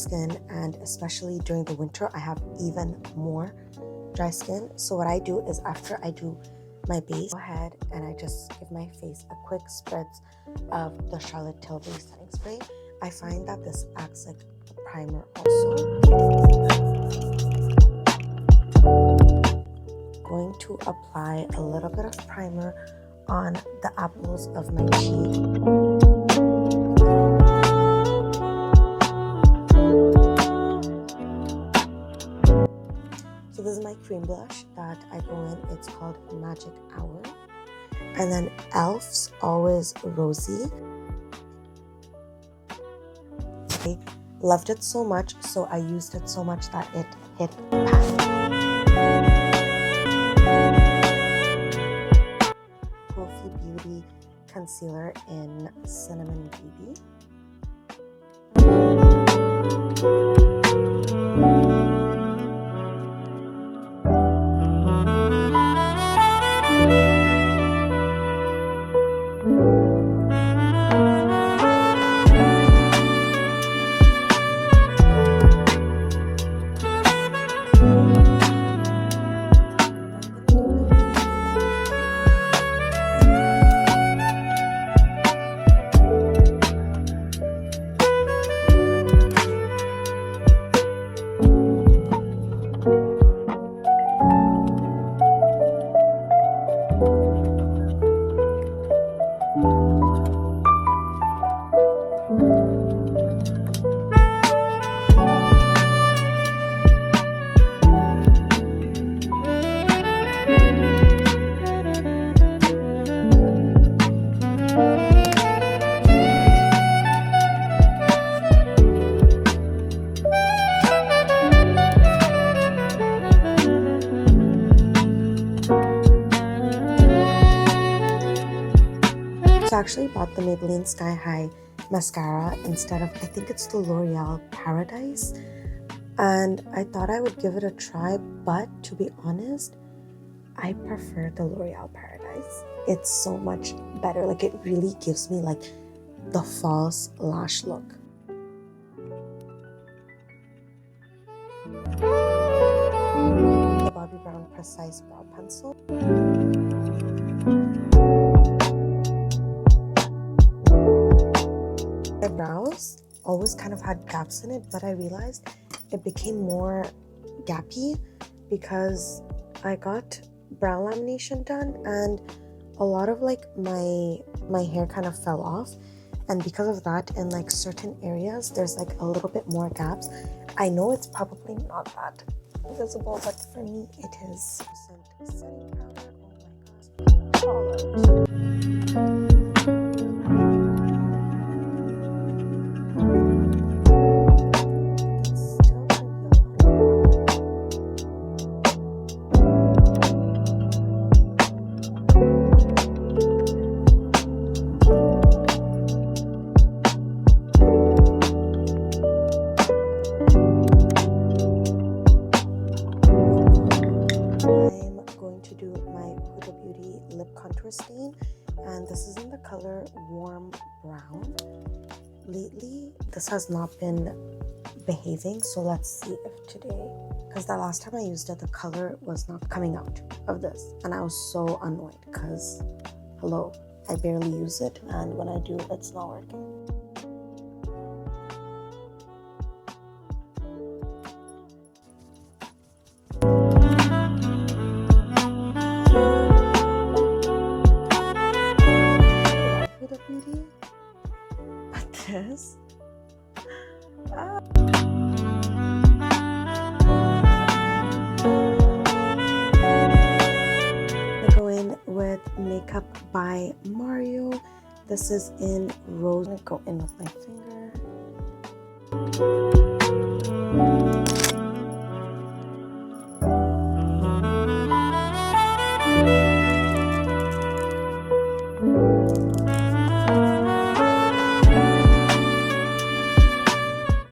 skin, and especially during the winter I have even more dry skin. So what I do is after I do my base, go ahead and I just give my face a quick spritz of the Charlotte Tilbury setting spray. I find that this acts like a primer also. Going to apply a little bit of primer on the apples of my cheek. So this is my cream blush that I go in. It's called Magic Hour. And then e.l.f.'s Always Rosy. I loved it so much, so I used it so much that it hit pan. Kulfi Beauty concealer in Cinnamon Bby. So I actually bought the Maybelline Sky High mascara instead of, I think it's the L'Oreal Paradise, and I thought I would give it a try, but to be honest, I prefer the L'Oreal Paradise. It's so much better. Like, it really gives me like the false lash look. The Bobbi Brown Precise Brow Pencil. My brows always kind of had gaps in it, but I realized it became more gappy because I got brow lamination done, and a lot of like my hair kind of fell off, and because of that, in like certain areas there's like a little bit more gaps. I know it's probably not that visible, but for me it is. Setting powder, oh my gosh. To do my Huda Beauty lip contour stain, and this is in the color Warm Brown. Lately this has not been behaving, so let's see if today, because the last time I used it the color was not coming out of this, and I was so annoyed because hello, I barely use it, and when I do it's not working. Beauty, but this I go in with Makeup by Mario. This is in Rose. I'm gonna go in with my finger.